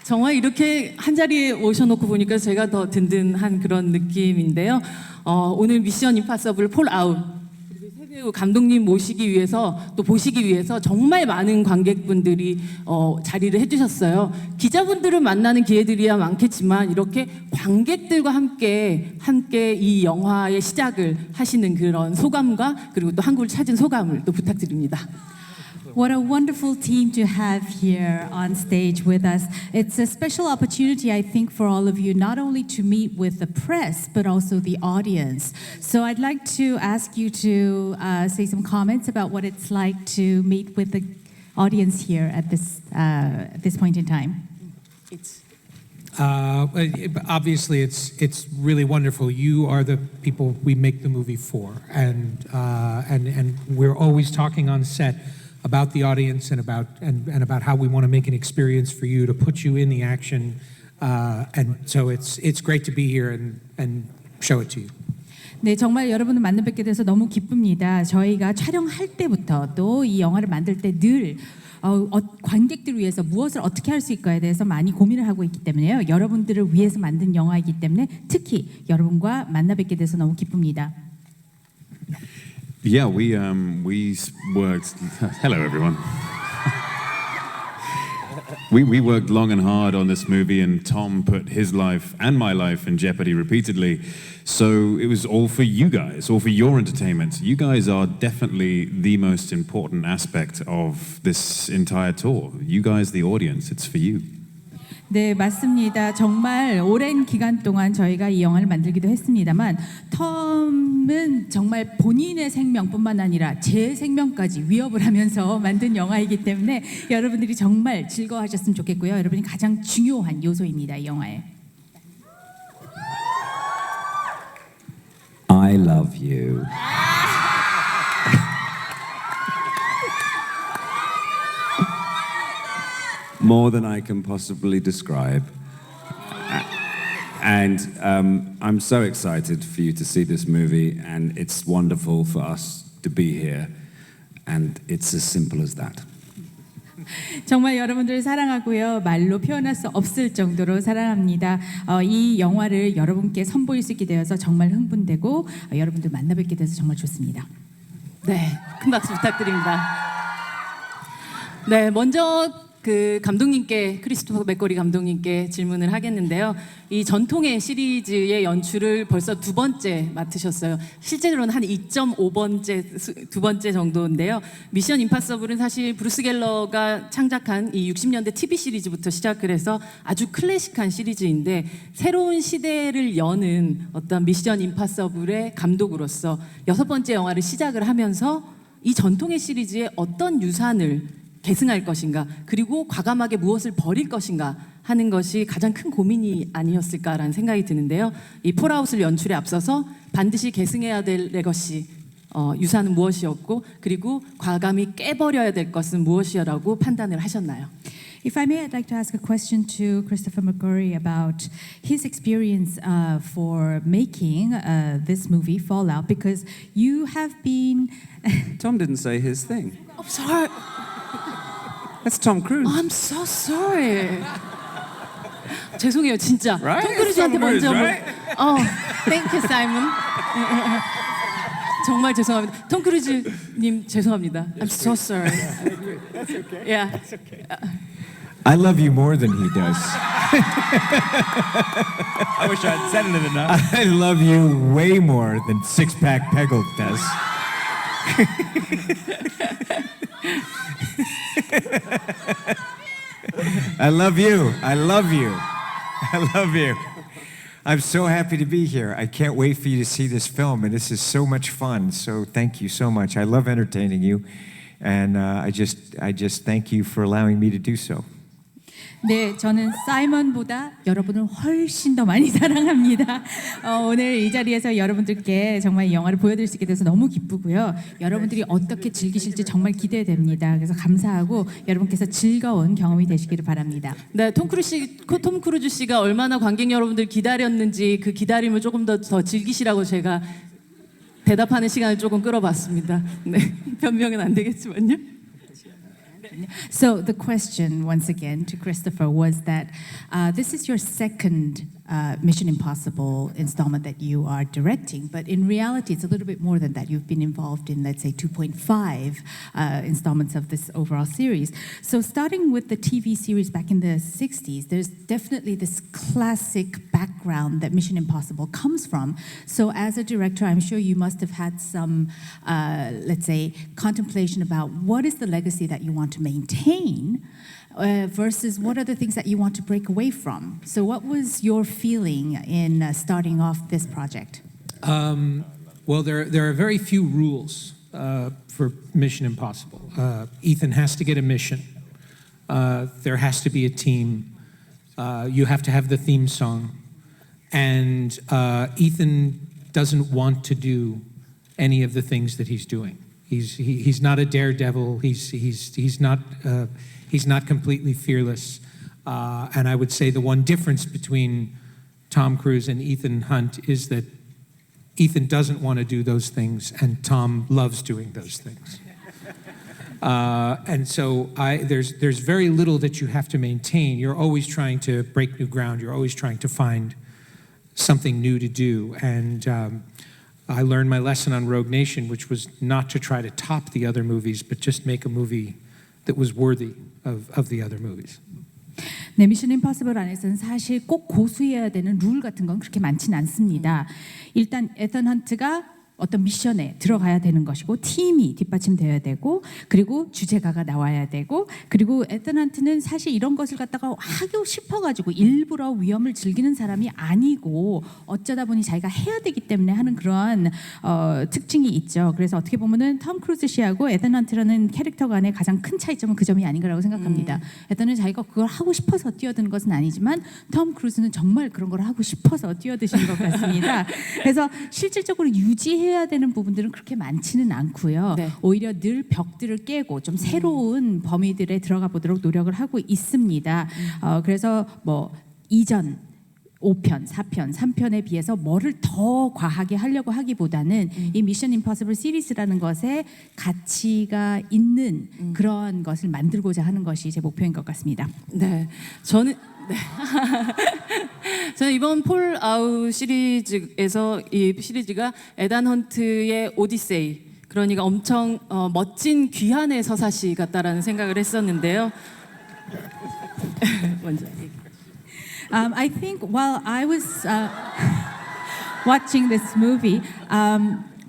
정말 이렇게 한 자리에 모셔놓고 보니까 제가 더 든든한 그런 느낌인데요. 오늘 미션 임파서블 폴 아웃 세 배우 감독님 모시기 위해서 또 보시기 위해서 정말 많은 관객분들이 자리를 해주셨어요. 기자분들을 만나는 기회들이야 많겠지만 이렇게 관객들과 함께 이 영화의 시작을 하시는 그런 소감과 그리고 또 한국을 찾은 소감을 또 부탁드립니다. What a wonderful team to have here on stage with us. It's a special opportunity, I think, for all of you, not only to meet with the press, but also the audience. So I'd like to ask you to say some comments about what it's like to meet with the audience here at this point in time. Obviously, it's really wonderful. You are the people we make the movie for, and we're always talking on set about the audience and about how we want to make an experience for you to put you in the action, and so it's great to be here and show it to you. 네, 정말 여러분을 만나 뵙게 돼서 너무 기쁩니다. 저희가 촬영할 때부터 또 이 영화를 만들 때 늘 관객들을 위해서 무엇을 어떻게 할 수 있을까에 대해서 많이 고민을 하고 있기 때문에요. 여러분들을 위해서 만든 영화이기 때문에 특히 여러분과 만나 뵙게 돼서 너무 기쁩니다. Yeah, we worked. Hello, everyone. We worked long and hard on this movie, and Tom put his life and my life in jeopardy repeatedly. So it was all for you guys, all for your entertainment. You guys are definitely the most important aspect of this entire tour. You guys, the audience, it's for you. 네, 맞습니다. 정말 오랜 기간 동안 저희가 이 영화를 만들기도 했습니다만 톰은 정말 본인의 생명뿐만 아니라 제 생명까지 위협을 하면서 만든 영화이기 때문에 여러분들이 정말 즐거워하셨으면 좋겠고요. 여러분이 가장 중요한 요소입니다, 이 영화에. I love you. More than I can possibly describe. And I'm so excited for you to see this movie, and it's wonderful for us to be here. And it's as simple as that. 정말 여러분들을 사랑하고요. 말로 표현할 수 없을 정도로 사랑합니다. 이 영화를 여러분께 선보일 수 있게 되어서 정말 흥분되고 여러분들 만나 뵙게 돼서 정말 좋습니다. 네, 큰 박수 부탁드립니다. 네, 먼저 그 감독님께 크리스토퍼 맥거리 감독님께 질문을 하겠는데요. 이 전통의 시리즈의 연출을 벌써 두 번째 맡으셨어요. 실제로는 한 2.5번째, 두 번째 정도인데요. 미션 임파서블은 사실 브루스 갤러가 창작한 이 60년대 TV 시리즈부터 시작을 해서 아주 클래식한 시리즈인데 새로운 시대를 여는 어떤 미션 임파서블의 감독으로서 6번째 영화를 시작을 하면서 이 전통의 시리즈의 어떤 유산을 계승할 것인가, 그리고 과감하게 무엇을 버릴 것인가 하는 것이 가장 큰 고민이 아니었을까라는 생각이 드는데요. 이 폴아웃을 연출에 앞서서 반드시 계승해야 될 레거시, 유산은 무엇이었고, 그리고 과감히 깨버려야 될 것은 무엇이라고 판단을 하셨나요? If I may, I'd like to ask a question to Christopher McQuarrie about his experience for making this movie, Fallout, because you have been... Tom didn't say his thing. I'm sorry. That's Tom Cruise. I'm so sorry. 죄송해요, 진짜. Right? 톰 크루즈한테 Tom Cruise, 먼저. right? Thank you, Simon. 정말 죄송합니다. 톰 크루즈님 죄송합니다. I'm so sorry. That's okay. Yeah. That's okay. I love you more than he does. I wish I had said it enough. I love you way more than Six Pack Peggle does. I love you. I love you. I love you. I'm so happy to be here. I can't wait for you to see this film, and this is so much fun. So thank you so much. I love entertaining you, and I just thank you for allowing me to do so. 네, 저는 사이먼보다 여러분을 훨씬 더 많이 사랑합니다. 오늘 이 자리에서 여러분들께 정말 이 영화를 보여드릴 수 있게 돼서 너무 기쁘고요. 여러분들이 어떻게 즐기실지 정말 기대됩니다. 그래서 감사하고 여러분께서 즐거운 경험이 되시기를 바랍니다. 네, 톰 크루즈 씨가 얼마나 관객 여러분들 기다렸는지 그 기다림을 조금 더 즐기시라고 제가 대답하는 시간을 조금 끌어봤습니다. 네, 변명은 안 되겠지만요. So the question, once again, to Christopher was that this is your second Mission Impossible installment that you are directing, but in reality, it's a little bit more than that. You've been involved in, let's say, 2.5 installments of this overall series. So starting with the TV series back in the 60s, there's definitely this classic background that Mission Impossible comes from. So as a director, I'm sure you must have had some, let's say, contemplation about what is the legacy that you want to maintain versus what are the things that you want to break away from. So what was your feeling in starting off this project? Well, there are very few rules for Mission Impossible. Ethan has to get a mission. There has to be a team. You have to have the theme song. And Ethan doesn't want to do any of the things that he's doing. He's not a daredevil. He's not completely fearless. And I would say the one difference between Tom Cruise and Ethan Hunt is that Ethan doesn't want to do those things, and Tom loves doing those things. And so there's very little that you have to maintain. You're always trying to break new ground. You're always trying to find something new to do. And I learned my lesson on Rogue Nation, which was not to try to top the other movies, but just make a movie that was worthy of the other movies. 네, 미션 임파서블 안에서는 사실 꼭 고수해야 되는 룰 같은 건 그렇게 많지는 않습니다. 일단 에던 헌트가 어떤 미션에 들어가야 되는 것이고 팀이 뒷받침되어야 되고 그리고 주제가가 나와야 되고 그리고 에던 헌트는 사실 이런 것을 갖다가 하고 싶어가지고 일부러 위험을 즐기는 사람이 아니고 어쩌다 보니 자기가 해야 되기 때문에 하는 그런 특징이 있죠. 그래서 어떻게 보면은 톰 크루즈 씨하고 에던 헌트라는 캐릭터 간의 가장 큰 차이점은 그 점이 아닌가라고 생각합니다. 에던은 자기가 그걸 하고 싶어서 뛰어드는 것은 아니지만 톰 크루즈는 정말 그런 걸 하고 싶어서 뛰어드신 것 같습니다. 그래서 실질적으로 유지해야 되는 부분들은 그렇게 많지는 않고요. 네. 오히려 늘 벽들을 깨고 좀 새로운 범위들에 들어가 보도록 노력을 하고 있습니다. 그래서 뭐 이전 5편, 4편, 3편에 비해서 뭐를 더 과하게 하려고 하기보다는 이 미션 임퍼서블 시리즈라는 것에 가치가 있는 그런 것을 만들고자 하는 것이 제 목표인 것 같습니다. 네, 저는 이번 폴 아웃 시리즈에서 이 시리즈가 에단 헌트의 오디세이, 그러니까 엄청 멋진 귀한의 서사시 같다라는 생각을 했었는데요. 먼저. I think while I was watching this movie,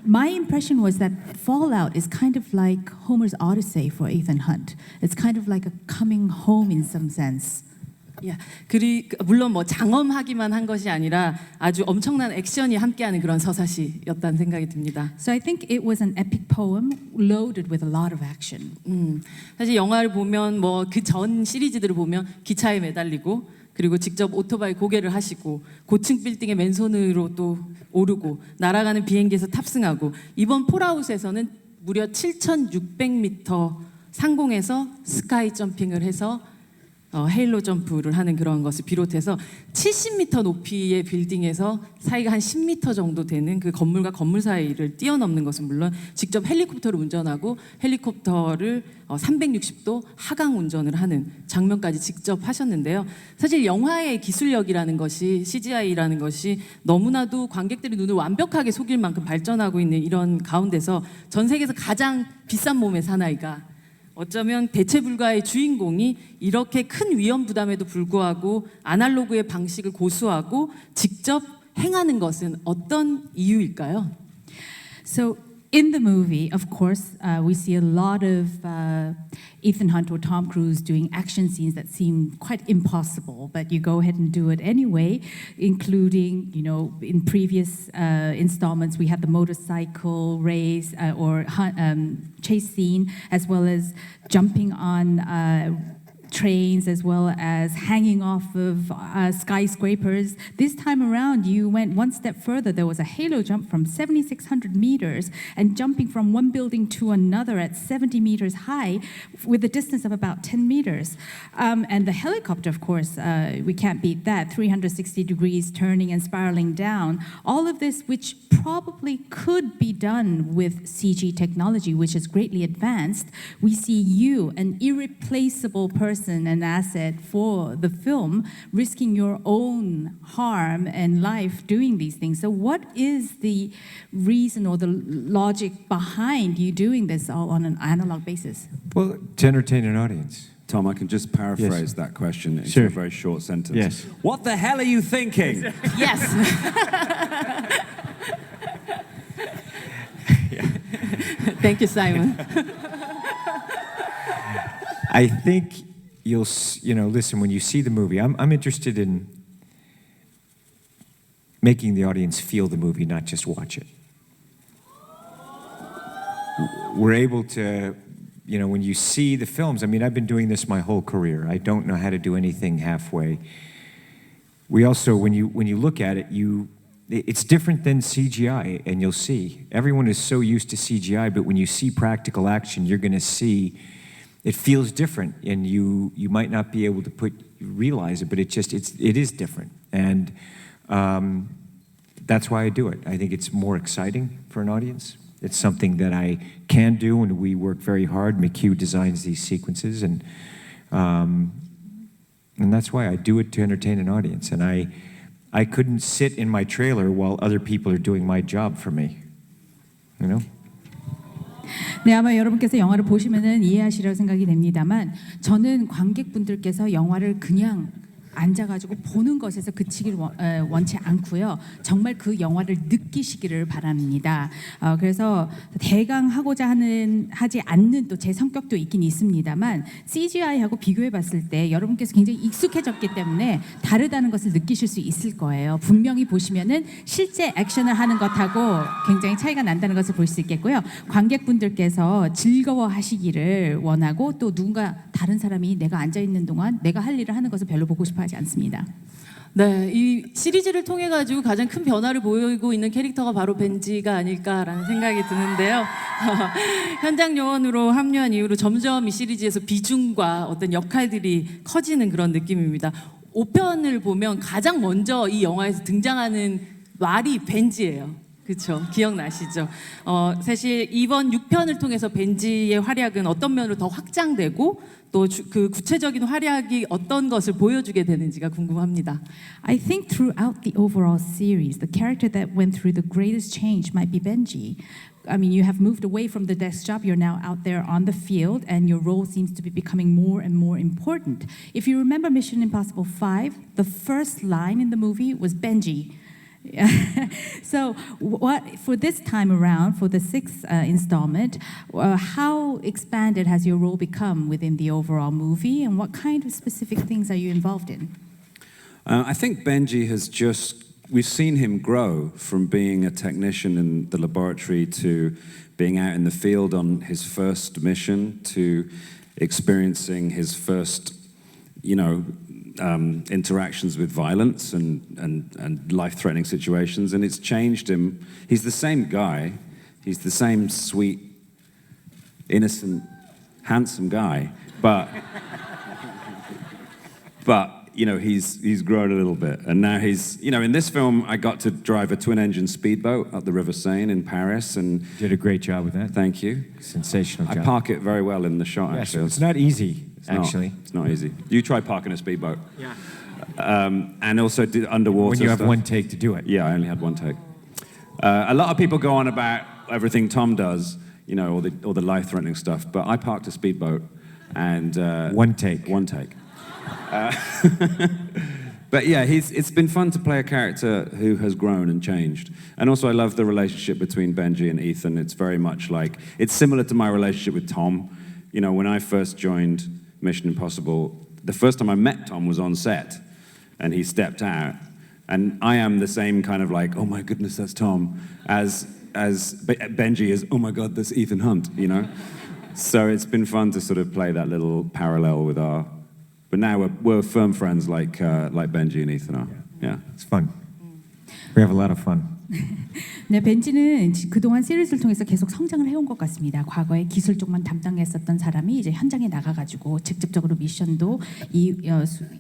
my impression was that Fallout is kind of like Homer's Odyssey for Ethan Hunt. It's kind of like a coming home in some sense. 야, 물론 뭐 장엄하기만 한 것이 아니라 아주 엄청난 액션이 함께하는 그런 서사시였다는 생각이 듭니다. So I think it was an epic poem loaded with a lot of action. 사실 영화를 보면 뭐 그 전 시리즈들을 보면 기차에 매달리고 그리고 직접 오토바이 고개를 하시고 고층 빌딩에 맨손으로 또 오르고 날아가는 비행기에서 탑승하고 이번 폴아웃에서는 무려 7,600m 상공에서 스카이 점핑을 해서 헤일로 점프를 하는 그런 것을 비롯해서 70m 높이의 빌딩에서 사이가 한 10m 정도 되는 그 건물과 건물 사이를 뛰어넘는 것은 물론 직접 헬리콥터를 운전하고 헬리콥터를 360도 하강 운전을 하는 장면까지 직접 하셨는데요. 사실 영화의 기술력이라는 것이 CGI라는 것이 너무나도 관객들의 눈을 완벽하게 속일 만큼 발전하고 있는 이런 가운데서 전 세계에서 가장 비싼 몸의 사나이가 어쩌면 대체 불가의 주인공이 이렇게 큰 위험 부담에도 불구하고 아날로그의 방식을 고수하고 직접 행하는 것은 어떤 이유일까요? So in the movie, of course, we see a lot of Ethan Hunt or Tom Cruise doing action scenes that seem quite impossible, but you go ahead and do it anyway, including, you know, in previous installments, we had the motorcycle race or chase scene, as well as jumping on trains as well as hanging off of skyscrapers. This time around, you went one step further. There was a halo jump from 7,600 meters and jumping from one building to another at 70 meters high with a distance of about 10 meters. And the helicopter, of course, we can't beat that, 360 degrees turning and spiraling down. All of this, which probably could be done with CG technology, which is greatly advanced. We see you, an irreplaceable person, an asset for the film, risking your own harm and life doing these things. So what is the reason or the logic behind you doing this all on an analog basis? Well, to entertain an audience. Tom, I can just paraphrase Yes. that question into Sure. a very short sentence. Yes. What the hell are you thinking? Yes. Thank you, Simon. I think listen, when you see the movie, I'm interested in making the audience feel the movie, not just watch it. We're able to, when you see the films, I mean, I've been doing this my whole career. I don't know how to do anything halfway. We also, when you look at it, it's different than CGI, and you'll see. Everyone is so used to CGI, but when you see practical action, you're going to see it feels different, and you might not be able to realize it, but it is different, and that's why I do it. I think it's more exciting for an audience. It's something that I can do, and we work very hard. McHugh designs these sequences, and that's why I do it to entertain an audience. And I couldn't sit in my trailer while other people are doing my job for me. You know? 네, 아마 여러분께서 영화를 보시면은 이해하시리라고 생각이 됩니다만 저는 관객분들께서 영화를 그냥 앉아가지고 보는 것에서 그치기를 원치 않고요. 정말 그 영화를 느끼시기를 바랍니다. 그래서 대강 하지 않는 또 제 성격도 있긴 있습니다만 CGI하고 비교해봤을 때 여러분께서 굉장히 익숙해졌기 때문에 다르다는 것을 느끼실 수 있을 거예요. 분명히 보시면은 실제 액션을 하는 것하고 굉장히 차이가 난다는 것을 볼 수 있겠고요. 관객분들께서 즐거워하시기를 원하고 또 누군가 다른 사람이 내가 앉아 있는 동안 내가 할 일을 하는 것을 별로 보고 싶어 하지 않습니다. 네, 이 시리즈를 통해 가지고 가장 큰 변화를 보이고 있는 캐릭터가 바로 벤지가 아닐까라는 생각이 드는데요. 현장 요원으로 합류한 이후로 점점 이 시리즈에서 비중과 어떤 역할들이 커지는 그런 느낌입니다. 5편을 보면 가장 먼저 이 영화에서 등장하는 말이 벤지예요. 그렇죠. 기억나시죠? 사실 이번 6편을 통해서 벤지의 활약은 어떤 면으로 더 확장되고 또 그 구체적인 활약이 어떤 것을 보여주게 되는지가 궁금합니다. I think throughout the overall series, the character that went through the greatest change might be Benji. I mean, you have moved away from the desk job, you're now out there on the field, and your role seems to be becoming more and more important. If you remember Mission Impossible 5, the first line in the movie was Benji. So what for this time around, for the sixth installment, how expanded has your role become within the overall movie, and what kind of specific things are you involved in? I think Benji we've seen him grow from being a technician in the laboratory to being out in the field on his first mission to experiencing his first, interactions with violence and life-threatening situations, and it's changed him. He's the same guy. He's the same sweet, innocent, handsome guy, but he's grown a little bit, and now he's in this film I got to drive a twin-engine speedboat up the River Seine in Paris, and Did a great job with that. thank you. Sensational I job. park it very well in the shot. Yes, Actually, it's not easy, It's not. actually. It's not easy. You try parking a speedboat. Yeah. And also did underwater When you have stuff. one take to do it. Yeah, I only had one take. A lot of people go on about everything Tom does, all the life-threatening stuff, but I parked a speedboat and One take. One take. But yeah, it's been fun to play a character who has grown and changed. And also I love the relationship between Benji and Ethan. It's very much it's similar to my relationship with Tom. When I first joined Mission Impossible, the first time I met Tom was on set, and he stepped out. And I am the same kind of oh my goodness, that's Tom, as Benji is, oh my God, that's Ethan Hunt, So it's been fun to sort of play that little parallel with our But now we're firm friends like Benji and Ethan are. Yeah. It's fun. We have a lot of fun. 네, 벤지는 그동안 시리즈를 통해서 계속 성장을 해온 것 같습니다. 과거에 기술 쪽만 담당했었던 사람이 이제 현장에 나가가지고 직접적으로 미션도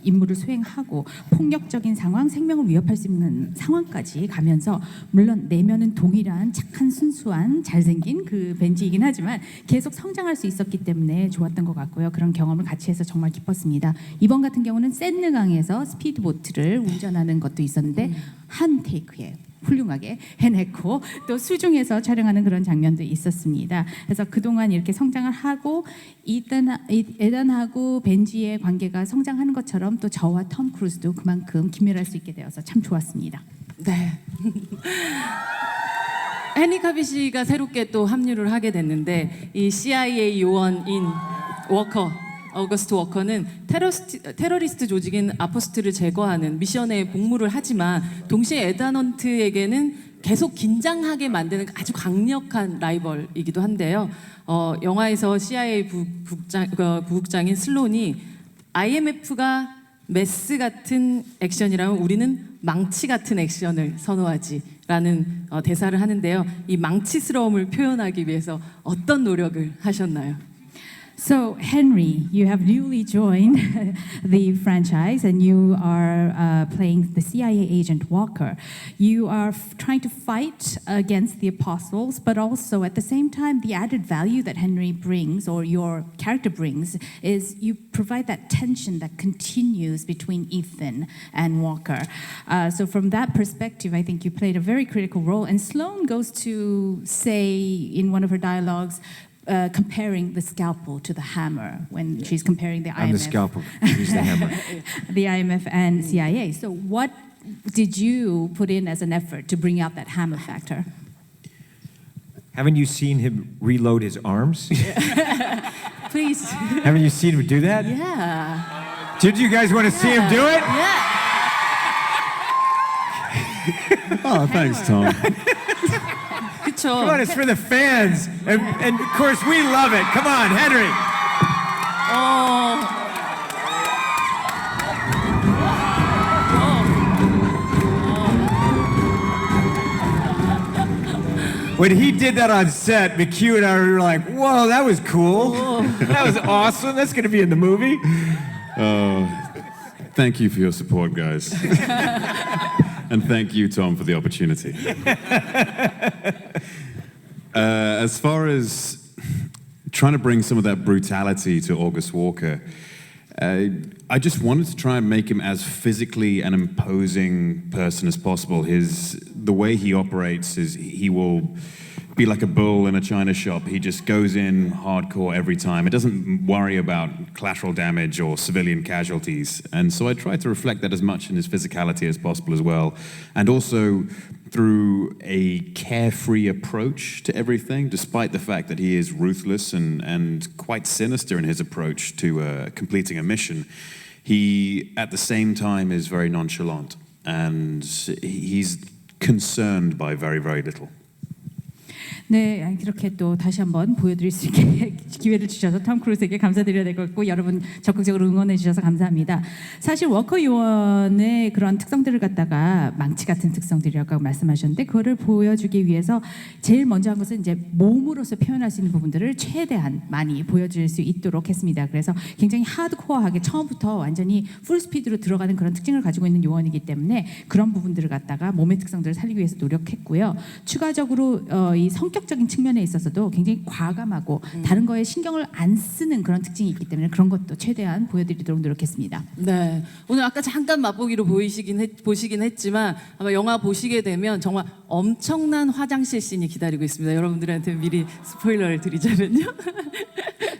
임무를 수행하고 폭력적인 상황, 생명을 위협할 수 있는 상황까지 가면서 물론 내면은 동일한 착한 순수한 잘생긴 그 벤지이긴 하지만 계속 성장할 수 있었기 때문에 좋았던 것 같고요. 그런 경험을 같이 해서 정말 기뻤습니다. 이번 같은 경우는 샌느강에서 스피드보트를 운전하는 것도 있었는데 한 테이크에 훌륭하게 해냈고 또 수중에서 촬영하는 그런 장면도 있었습니다. 그래서 그동안 이렇게 성장을 하고 에단하고 벤지의 관계가 성장하는 것처럼 또 저와 톰 크루즈도 그만큼 긴밀할 수 있게 되어서 참 좋았습니다. 네. 헨리 카비시가 새롭게 또 합류를 하게 됐는데 이 CIA 요원인 어거스트 워커는 테러리스트 조직인 아포스트를 제거하는 미션에 복무를 하지만 동시에 에단 헌트에게는 계속 긴장하게 만드는 아주 강력한 라이벌이기도 한데요. 영화에서 CIA 부국장인 슬론이 IMF가 메스 같은 액션이라면 우리는 망치 같은 액션을 선호하지라는 대사를 하는데요. 이 망치스러움을 표현하기 위해서 어떤 노력을 하셨나요? So, Henry, you have newly joined the franchise and you are playing the CIA agent Walker. You are trying to fight against the apostles, but also at the same time, the added value that Henry brings or your character brings is you provide that tension that continues between Ethan and Walker. So, from that perspective, I think you played a very critical role. And Sloane goes to say in one of her dialogues, comparing the scalpel to the hammer when she's comparing the IMF. I'm the scalpel. He's the hammer. The IMF and CIA. So what did you put in as an effort to bring out that hammer factor? Haven't you seen him reload his arms? Please. Haven't you seen him do that? Yeah. Did you guys want to see him do it? Yeah. Oh, thanks, Tom. 그쵸. Come on, it's for the fans. And of course, we love it. Come on, Henry. When he did that on set, McHugh and I were like, whoa, that was cool. That was awesome. That's going to be in the movie. Thank you for your support, guys. And thank you, Tom, for the opportunity. As far as trying to bring some of that brutality to August Walker, I just wanted to try and make him as physically an imposing person as possible. The way he operates is he will be like a bull in a china shop. He just goes in hardcore every time. It doesn't worry about collateral damage or civilian casualties. And so I tried to reflect that as much in his physicality as possible as well. And also through a carefree approach to everything, despite the fact that he is ruthless and quite sinister in his approach to completing a mission. He, at the same time, is very nonchalant. And he's concerned by very, very little. 네, 이렇게 또 다시 한번 보여드릴 수 있게 기회를 주셔서 톰 크루즈에게 감사드려야 될 것 같고 여러분 적극적으로 응원해 주셔서 감사합니다. 사실 워커 요원의 그런 특성들을 갖다가 망치 같은 특성들이라고 말씀하셨는데 그거를 보여주기 위해서 제일 먼저 한 것은 이제 몸으로서 표현할 수 있는 부분들을 최대한 많이 보여줄 수 있도록 했습니다. 그래서 굉장히 하드코어하게 처음부터 완전히 풀스피드로 들어가는 그런 특징을 가지고 있는 요원이기 때문에 그런 부분들을 갖다가 몸의 특성들을 살리기 위해서 노력했고요. 추가적으로 이 성격적인 측면에 있어서도 굉장히 과감하고 다른 거에 신경을 안 쓰는 그런 특징이 있기 때문에 그런 것도 최대한 보여드리도록 노력했습니다. 네, 오늘 아까 잠깐 맛보기로 보시긴 했지만 아마 영화 보시게 되면 정말 엄청난 화장실 씬이 기다리고 있습니다. 여러분들한테 미리 스포일러를 드리자면요.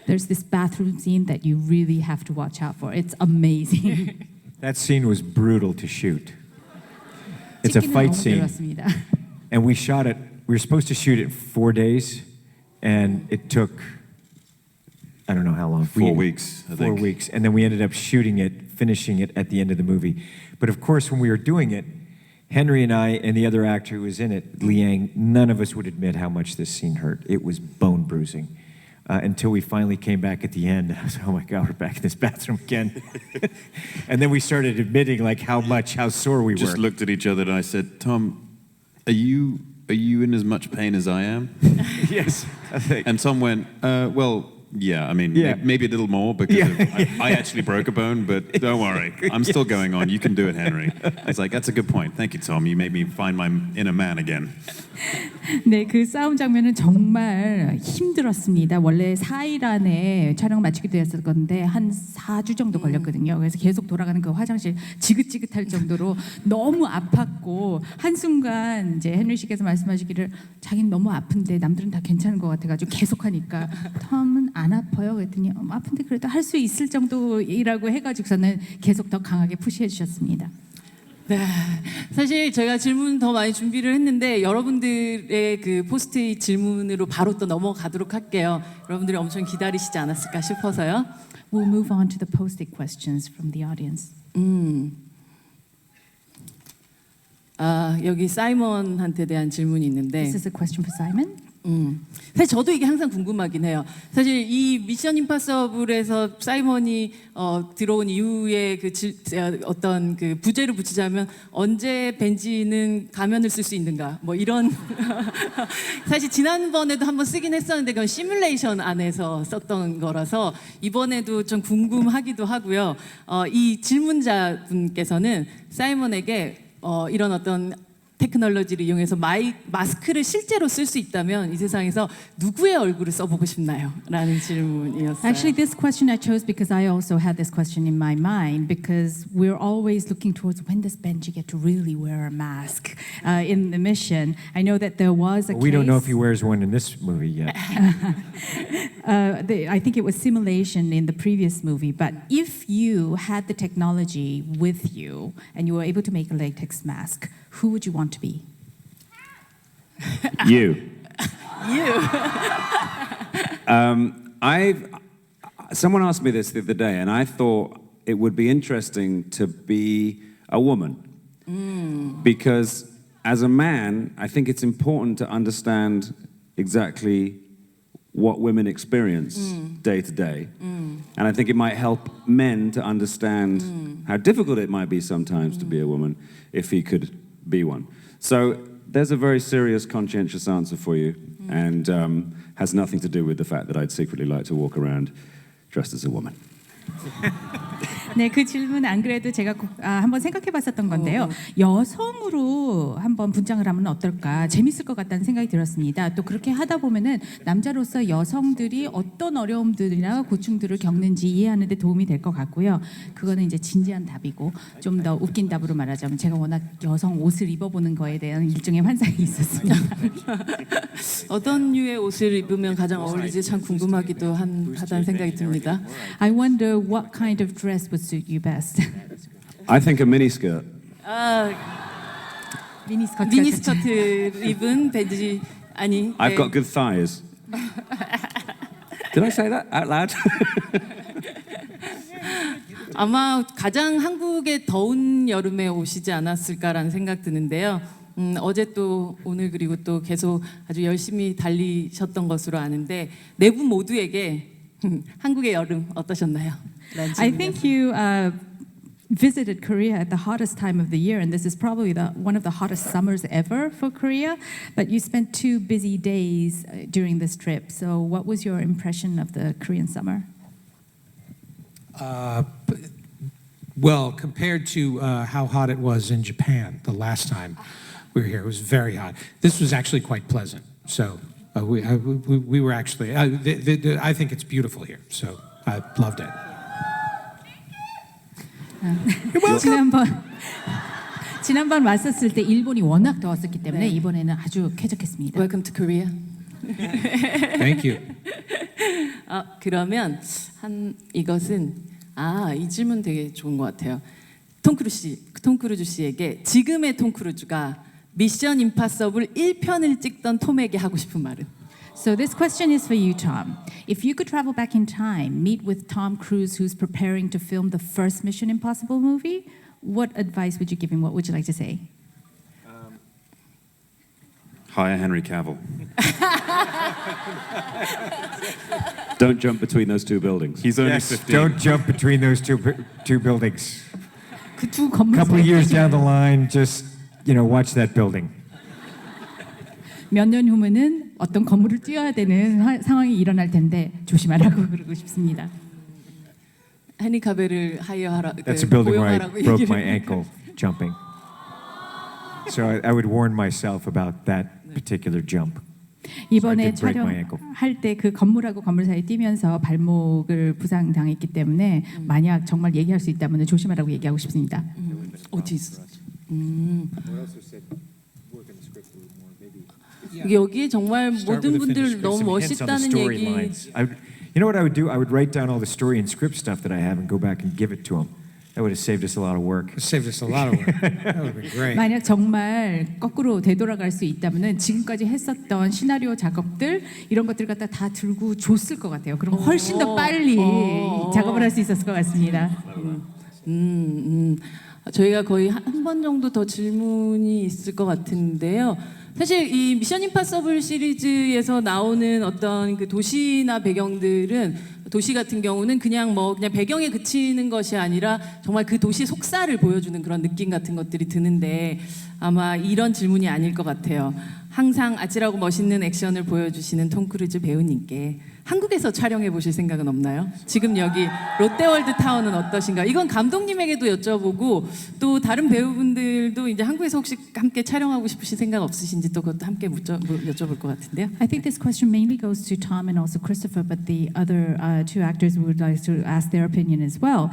There's this bathroom scene that you really have to watch out for. It's amazing. That scene was brutal to shoot. It's a 찍기는 fight 너무 scene. 어려웠습니다. And we shot it, we were supposed to shoot it 4 days, and it took, I don't know how long. 4 weeks, I 4 think. weeks. And then we ended up shooting it, finishing it at the end of the movie. But of course, when we were doing it, Henry and I and the other actor who was in it, Liang, none of us would admit how much this scene hurt. It was bone bruising. until we finally came back at the end. I was like, oh my God, we're back in this bathroom again. And then we started admitting like how sore we Just were. looked at each other and I said, Tom, are you in as much pain as I am? Yes. And Tom went, well, yeah, I mean, Yeah. maybe a little more because Yeah. I actually broke a bone, but don't worry. I'm still going on. You can do it, Henry. I was like, that's a good point. Thank you, Tom. You made me find my inner man again. 네, 그 싸움 장면은 정말 힘들었습니다. 원래 4일 안에 촬영 마치기도 했었는데 한 4주 정도 걸렸거든요. 그래서 계속 돌아가는 그 화장실 지긋지긋할 정도로 너무 아팠고 한순간 이제 헨리 씨께서 말씀하시기를 자기는 너무 아픈데 남들은 다 괜찮은 것 같아가지고 계속하니까 톰은 안 아파요? 그랬더니 아픈데 그래도 할 수 있을 정도이라고 해가지고서는 계속 더 강하게 푸시해 주셨습니다. 네, 사실 제가 질문 더 많이 준비를 했는데 여러분들의 그 포스트잇 질문으로 바로 또 넘어가도록 할게요. 여러분들이 엄청 기다리시지 않았을까 싶어서요. We'll move on to the post-it questions from the audience. 여기 사이먼한테 대한 질문이 있는데 This is a question for Simon. 사실 저도 이게 항상 궁금하긴 해요. 사실 이 미션 임파서블에서 사이먼이 들어온 이후에 어떤 그 부제를 붙이자면 언제 벤지는 가면을 쓸 수 있는가 뭐 이런 사실 지난번에도 한번 쓰긴 했었는데 그건 시뮬레이션 안에서 썼던 거라서 이번에도 좀 궁금하기도 하고요. 이 질문자 분께서는 사이먼에게 이런 어떤 테크놀로지를 이용해서 마스크를 실제로 쓸 수 있다면 이 세상에서 누구의 얼굴을 써보고 싶나요? 라는 질문이었어요. Actually, this question I chose because I also had this question in my mind because we're always looking towards when does Benji get to really wear a mask in the mission. I know that there was a We don't know if case- he wears one in this movie yet. I think it was simulation in the previous movie, but if you had the technology with you and you were able to make a latex mask, who would you want to be? You. You. Someone asked me this the other day, and I thought it would be interesting to be a woman. Because as a man, I think it's important to understand exactly what women experience day to day. And I think it might help men to understand how difficult it might be sometimes to be a woman if he could be one. So there's a very serious, conscientious answer for you, and has nothing to do with the fact that I'd secretly like to walk around dressed as a woman. 네, 그 질문 안 그래도 제가 한번 생각해봤었던 건데요. 여성으로 한번 분장을 하면 어떨까 재밌을 것 같다는 생각이 들었습니다. 또 그렇게 하다 보면은 남자로서 여성들이 어떤 어려움들이나 고충들을 겪는지 이해하는 데 도움이 될 것 같고요. 그거는 이제 진지한 답이고 좀 더 웃긴 답으로 말하자면 제가 워낙 여성 옷을 입어보는 거에 대한 일종의 환상이 있었습니다. 어떤 류의 옷을 입으면 가장 어울리지 참 궁금하기도 하다는 생각이 듭니다. I wonder what kind of dress would suit you best. I think a miniskirt. 미니스커트. 미니스커트 입은 벤지 아니. I've 네. got good thighs. Did I say that out loud? 아마 가장 한국의 더운 여름에 오시지 않았을까라는 생각 드는데요. 어제 또 오늘 그리고 또 계속 아주 열심히 달리셨던 것으로 아는데 네 분 모두에게 한국의 여름 어떠셨나요? 라는 I 질문이었어요. think you visited Korea at the hottest time of the year, and this is probably one of the hottest summers ever for Korea. But you spent 2 busy days during this trip. So, what was your impression of the Korean summer? Well, compared to how hot it was in Japan the last time we were here, it was very hot. This was actually quite pleasant. So we were actually, I think it's beautiful here. So I loved it. 지난번 왔었을 때 일본이 워낙 더웠었기 때문에 이번에는 아주 쾌적했습니다. Welcome to Korea. Thank you. 그러면 이것은 이 질문 되게 좋은 것 같아요. 톰 크루즈 씨에게 지금의 톰 크루즈가 미션 임파서블 1편을 찍던 톰에게 하고 싶은 말은? So this question is for you, Tom. If you could travel back in time, meet with Tom Cruise, who's preparing to film the first Mission Impossible movie, what advice would you give him? What would you like to say? Hire Henry Cavill. Don't jump between those two buildings. He's only Yes, 15. don't jump between those two buildings. 그 두 A 건물 couple 사이에 of years down the line, just, watch that building. 몇 년 후면은 어떤 건물을 뛰어야 되는 상황이 일어날 텐데 조심하라고 그러고 싶습니다. 해니 카벨을 하이어하라. That's a building where I 고용하라고 broke 얘기를. my ankle jumping. So I would warn myself about that particular jump. 이번에 So I did break my ankle. 촬영할 때 그 건물하고 건물 사이 뛰면서 발목을 부상당했기 때문에 만약 정말 얘기할 수 있다면 조심하라고 얘기하고 싶습니다. 어디 있어? 여기에 정말 모든 분들 너무 멋있다는 얘기. You know what I would do? I would write down all the story and script stuff that I have and go back and give it to them. That would have saved us a lot of work. It saved us a lot of work. That would have been great. 만약 정말 거꾸로 되돌아갈 수 있다면은 지금까지 했었던 시나리오 작업들 이런 것들 갖다 다 들고 줬을 것 같아요. 그럼 훨씬 더 빨리 작업을 할 수 있었을 것 같습니다. 저희가 거의 한 번 정도 더 질문이 있을 것 같은데요. 사실 이 미션 임파서블 시리즈에서 나오는 어떤 그 도시나 배경들은 도시 같은 경우는 그냥 배경에 그치는 것이 아니라 정말 그 도시 속살을 보여주는 그런 느낌 같은 것들이 드는데 아마 이런 질문이 아닐 것 같아요. 항상 아찔하고 멋있는 액션을 보여주시는 톰 크루즈 배우님께 한국에서 촬영해 보실 생각은 없나요? 지금 여기 롯데월드 타워는 어떠신가? 이건 감독님에게도 여쭤보고 또 다른 배우분들도 이제 한국에서 혹시 함께 촬영하고 싶으신 생각 없으신지 또 그것도 함께 여쭤볼 것 같은데요. I think this question mainly goes to Tom and also Christopher, but the other two actors would like to ask their opinion as well.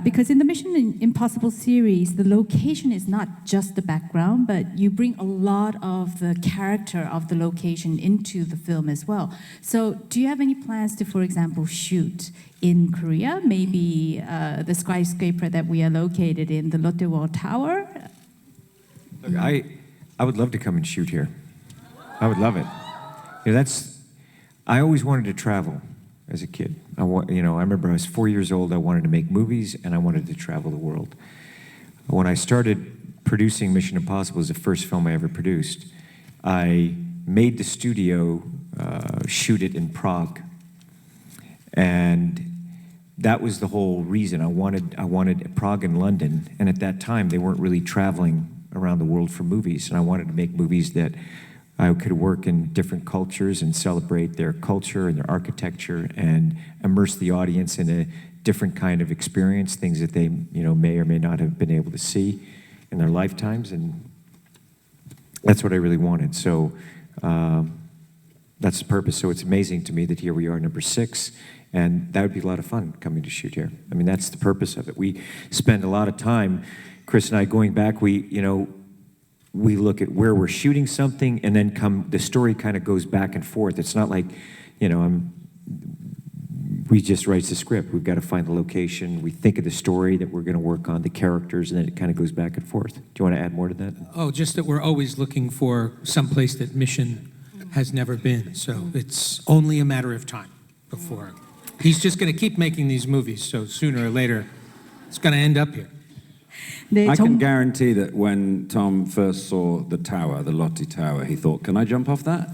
Because in the Mission Impossible series, the location is not just the background, but you bring a lot of the character of the location into the film as well. So, do you have any plans to, for example, shoot in Korea? Maybe the skyscraper that we are located in, the Lotte World Tower? Look, I would love to come and shoot here. I would love it. I always wanted to travel as a kid. I remember I was 4 years old. I wanted to make movies and I wanted to travel the world. When I started producing Mission Impossible, it was the first film I ever produced. I made the studio shoot it in Prague, and that was the whole reason. I wanted Prague and London, and at that time they weren't really traveling around the world for movies, and I wanted to make movies that I could work in different cultures and celebrate their culture and their architecture and immerse the audience in a different kind of experience, things that they may or may not have been able to see in their lifetimes, and that's what I really wanted. So that's the purpose. So it's amazing to me that here we are, number 6, and that would be a lot of fun coming to shoot here. I mean, that's the purpose of it. We spend a lot of time, Chris and I, going back. We look at where we're shooting something, and then the story kind of goes back and forth. It's not like, we just write the script. We've got to find the location. We think of the story that we're going to work on, the characters, and then it kind of goes back and forth. Do you want to add more to that? Oh, just that we're always looking for some place that Mission has never been. So it's only a matter of time before. He's just going to keep making these movies. So sooner or later, it's going to end up here. 네, I can guarantee that when Tom first saw the tower, the Lotte Tower, he thought, "Can I jump off that?"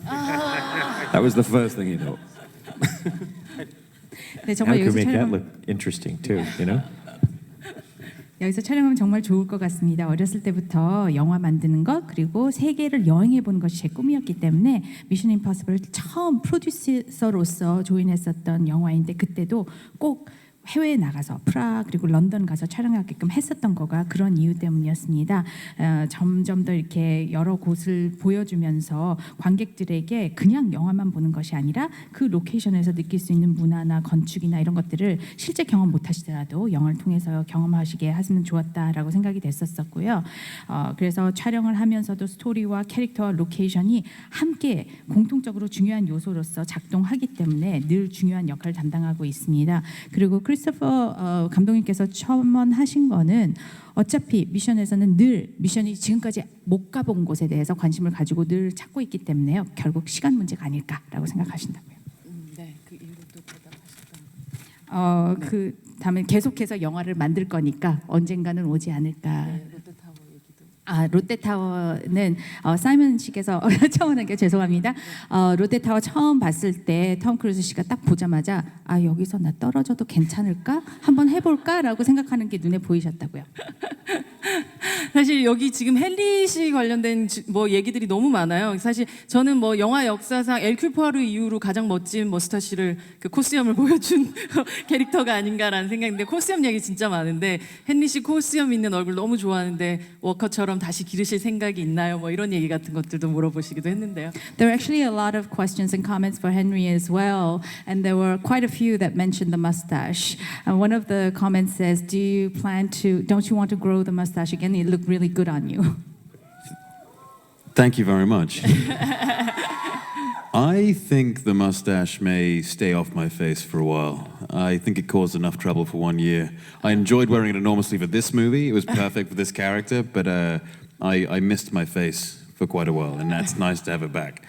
That was the first thing he thought. 네, How 정말 could 여기서 we make that 촬영. look interesting too, 여기서 촬영하면 정말 좋을 것 같습니다. 어렸을 때부터 영화 만드는 것 그리고 세계를 여행해 보는 것이 제 꿈이었기 때문에 미션 임파서블 처음 프로듀서로서 조인했었던 영화인데 그때도 꼭 해외에 나가서 프라하 그리고 런던 가서 촬영하게끔 했었던 거가 그런 이유 때문이었습니다. 점점 더 이렇게 여러 곳을 보여주면서 관객들에게 그냥 영화만 보는 것이 아니라 그 로케이션에서 느낄 수 있는 문화나 건축이나 이런 것들을 실제 경험 못하시더라도 영화를 통해서 경험하시게 하시면 좋았다라고 생각이 됐었고요. 그래서 촬영을 하면서도 스토리와 캐릭터와 로케이션이 함께 공통적으로 중요한 요소로서 작동하기 때문에 늘 중요한 역할을 담당하고 있습니다. 그리고 크리스토퍼 감독님께서 첨언하신 거는 어차피 미션에서는 늘 미션이 지금까지 못 가본 곳에 대해서 관심을 가지고 늘 찾고 있기 때문에요. 결국 시간 문제가 아닐까라고 생각하신다고요. 네, 그 이유로 또 대답하셨던. 그 다음에 계속해서 영화를 만들 거니까 언젠가는 오지 않을까. 롯데타워 얘기도. 롯데타워는 사이먼 씨께서 처음 하는 게 죄송합니다. 롯데타워 처음 봤을 때 톰 크루즈 씨가 딱 보자마자 여기서 나 떨어져도 괜찮을까? 한번 해볼까라고 생각하는 게 눈에 보이셨다고요. 사실 여기 지금 헨리 씨 관련된 뭐 얘기들이 너무 많아요. 사실 저는 뭐 영화 역사상 엘큐 포아로 이후로 가장 멋진 머스타시를 그 코스염을 보여준 캐릭터가 아닌가라는 생각인데 코스염 얘기 진짜 많은데 헨리 씨 코스염 있는 얼굴 너무 좋아하는데 워커처럼 다시 기르실 생각이 있나요? 뭐 이런 얘기 같은 것들도 물어보시기도 했는데요. There are actually a lot of questions and comments for Henry as well, and there were quite a few that mentioned the mustache. One of the comments says, don't you want to grow the mustache again? It looked really good on you. Thank you very much. I think the mustache may stay off my face for a while. I think it caused enough trouble for 1 year. I enjoyed wearing it enormously for this movie. It was perfect for this character, but I missed my face for quite a while, and that's nice to have it back.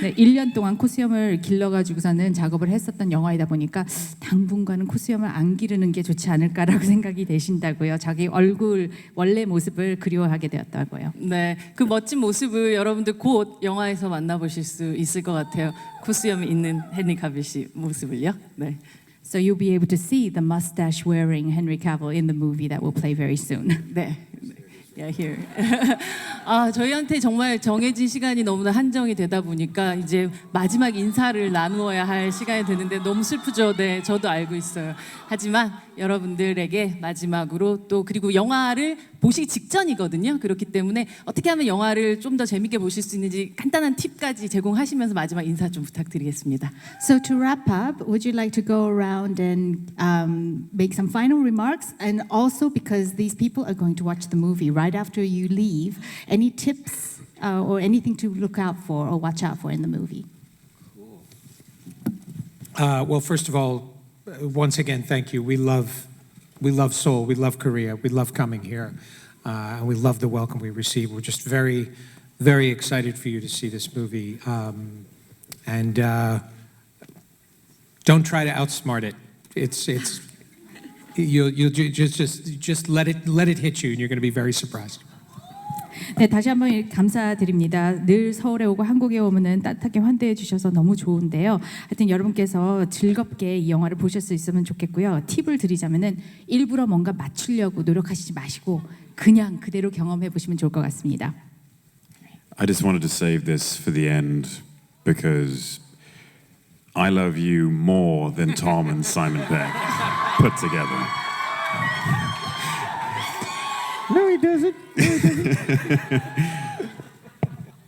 네, 1년 동안 코수염을 길러가지고서는 작업을 했었던 영화이다 보니까 당분간은 코수염을 안 기르는 게 좋지 않을까라고 생각이 되신다고요. 자기 얼굴 원래 모습을 그리워하게 되었다고요. 네, 그 멋진 모습을 여러분들 곧 영화에서 만나보실 수 있을 것 같아요. 코스염이 있는 헨리 카빌 씨 모습을요. 네. So you'll be able to see the mustache wearing Henry Cavill in the movie that will play very soon. 네. Yeah, here. 저희한테 정말 정해진 시간이 너무나 한정이 되다 보니까 이제 마지막 인사를 나누어야 할 시간이 되는데 너무 슬프죠. 네, 저도 알고 있어요. 하지만 여러분들에게 마지막으로 또 그리고 영화를 보시기 직전이거든요. 그렇기 때문에 어떻게 하면 영화를 좀 더 재밌게 보실 수 있는지 간단한 팁까지 제공하시면서 마지막 인사 좀 부탁드리겠습니다. So to wrap up, would you like to go around and make some final remarks? And also because these people are going to watch the movie right after you leave, any tips or anything to look out for or watch out for in the movie? Well, first of all, once again, thank you. We love Seoul. We love Korea. We love coming here. And we love the welcome we receive. We're just very, very excited for you to see this movie. And don't try to outsmart it. You'll just let it hit you, and you're going to be very surprised. 네, 다시 한번 감사드립니다. 늘 서울에 오고 한국에 오면은 따뜻하게 환대해 주셔서 너무 좋은데요. 하여튼 여러분께서 즐겁게 이 영화를 보실 수 있으면 좋겠고요. 팁을 드리자면은 일부러 뭔가 맞추려고 노력하시지 마시고 그냥 그대로 경험해 보시면 좋을 것 같습니다. I just wanted to save this for the end because I love you more than Tom and Simon Pegg put together. No, he doesn't.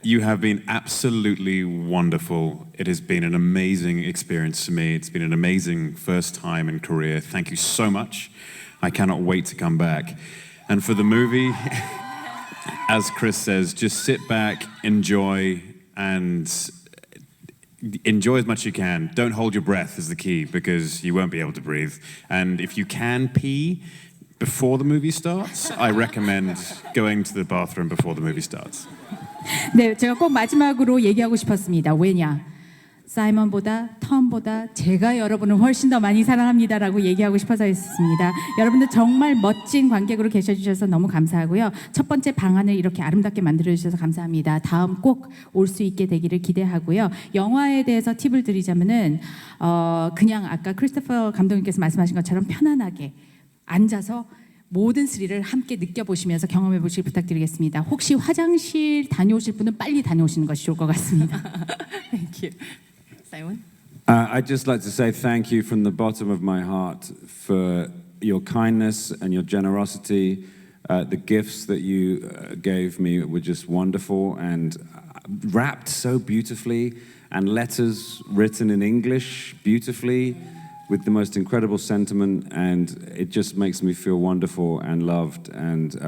You have been absolutely wonderful. It has been an amazing experience for me. It's been an amazing first time in Korea. Thank you so much. I cannot wait to come back. And for the movie, as Chris says, just sit back, enjoy, and enjoy as much as you can. Don't hold your breath is the key because you won't be able to breathe. And if you can pee before the movie starts, I recommend going to the bathroom before the movie starts. 네, 제가 꼭 마지막으로 얘기하고 싶었습니다. 왜냐? 사이먼보다 톰보다 제가 여러분을 훨씬 더 많이 사랑합니다라고 얘기하고 싶어서 했습니다. 여러분들 정말 멋진 관객으로 계셔주셔서 너무 감사하고요. 첫 번째 방안을 이렇게 아름답게 만들어주셔서 감사합니다. 다음 꼭 올 수 있게 되기를 기대하고요. 영화에 대해서 팁을 드리자면은 그냥 아까 크리스토퍼 감독님께서 말씀하신 것처럼 편안하게 앉아서 모든 스릴을 함께 느껴보시면서 경험해 보시길 부탁드리겠습니다. 혹시 화장실 다녀오실 분은 빨리 다녀오시는 것이 좋을 것 같습니다. Thank you. Simon? I'd just like to say thank you from the bottom of my heart for your kindness and your generosity. The gifts that you gave me were just wonderful and wrapped so beautifully, and letters written in English beautifully with the most incredible sentiment, and it just makes me feel wonderful and loved, and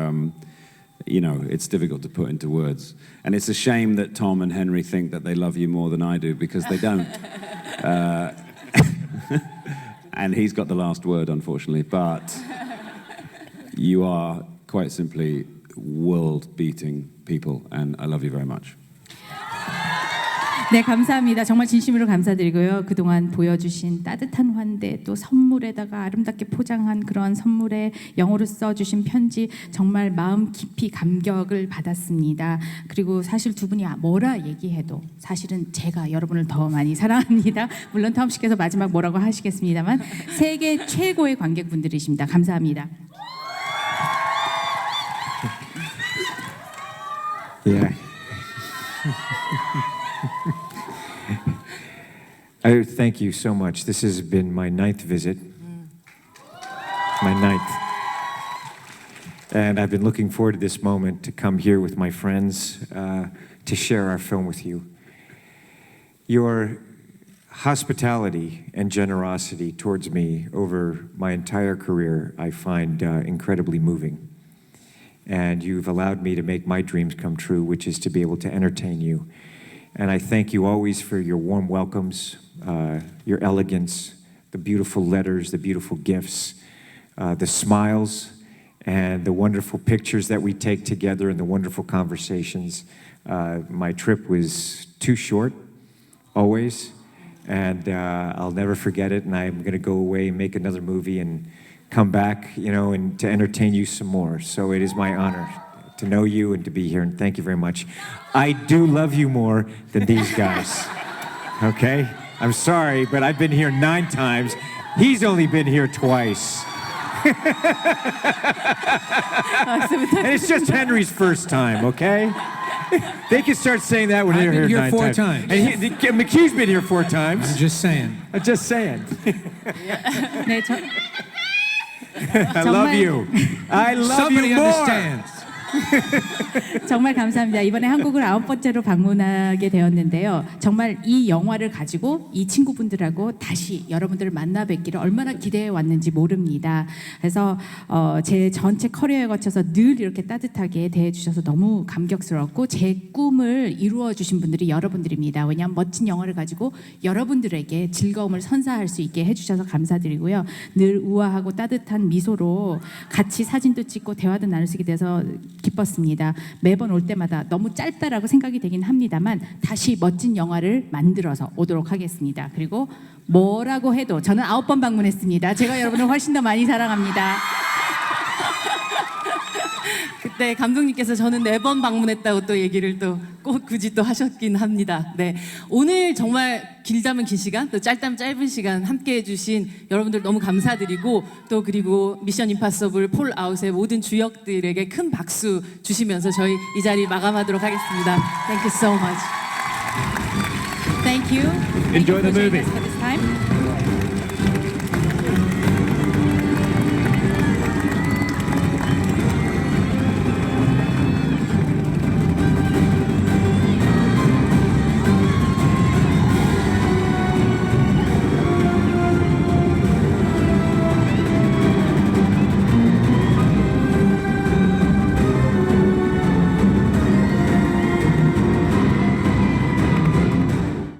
you know, it's difficult to put into words. And it's a shame that Tom and Henry think that they love you more than I do, because they don't. And he's got the last word, unfortunately, but you are quite simply world-beating people, and I love you very much. 네, 감사합니다. 정말 진심으로 감사드리고요. 그동안 보여주신 따뜻한 환대, 또 선물에다가 아름답게 포장한 그런 선물에 영어로 써주신 편지, 정말 마음 깊이 감격을 받았습니다. 그리고 사실 두 분이 뭐라 얘기해도 사실은 제가 여러분을 더 많이 사랑합니다. 물론 톰 씨께서 마지막 뭐라고 하시겠습니다만 세계 최고의 관객분들이십니다. 감사합니다. Yeah. I thank you so much. This has been my 9th visit. My 9th. And I've been looking forward to this moment to come here with my friends to share our film with you. Your hospitality and generosity towards me over my entire career, I find incredibly moving. And you've allowed me to make my dreams come true, which is to be able to entertain you. And I thank you always for your warm welcomes, your elegance, the beautiful letters, the beautiful gifts, the smiles, and the wonderful pictures that we take together and the wonderful conversations. My trip was too short, always, and I'll never forget it. And I'm going to go away and make another movie and come back, you know, and to entertain you some more. So it is my honor to know you and to be here, and thank you very much. I do love you more than these guys, okay? I'm sorry, but I've been here 9 times. He's only been here twice. And it's just Henry's first time, okay? They can start saying that when I've they're been here here 9 4 times. times. And McHugh's been here 4 times. I'm just saying. I'm just saying. 네, I love you. I love Somebody you more. understands. 정말 감사합니다. 이번에 한국을 9번째로 방문하게 되었는데요. 정말 이 영화를 가지고 이 친구분들하고 다시 여러분들을 만나 뵙기를 얼마나 기대해 왔는지 모릅니다. 그래서 제 전체 커리어에 거쳐서 늘 이렇게 따뜻하게 대해 주셔서 너무 감격스럽고 제 꿈을 이루어 주신 분들이 여러분들입니다. 왜냐하면 멋진 영화를 가지고 여러분들에게 즐거움을 선사할 수 있게 해주셔서 감사드리고요. 늘 우아하고 따뜻한 미소로 같이 사진도 찍고 대화도 나눌 수 있게 돼서 기뻤습니다. 매번 올 때마다 너무 짧다라고 생각이 되긴 합니다만 다시 멋진 영화를 만들어서 오도록 하겠습니다. 그리고 뭐라고 해도 저는 9번 방문했습니다. 제가 여러분을 훨씬 더 많이 사랑합니다. 그때 감독님께서 저는 4번 방문했다고 또 얘기를 또 꼭 굳이 또 하셨긴 합니다. 네, 오늘 정말 길다면 긴 시간, 또 짧다면 짧은 시간 함께해 주신 여러분들 너무 감사드리고 또 그리고 미션 임파서블 폴 아웃의 모든 주역들에게 큰 박수 주시면서 저희 이 자리 마감하도록 하겠습니다. Thank you so much. Thank you. Enjoy the Thank you for joining movie. us for this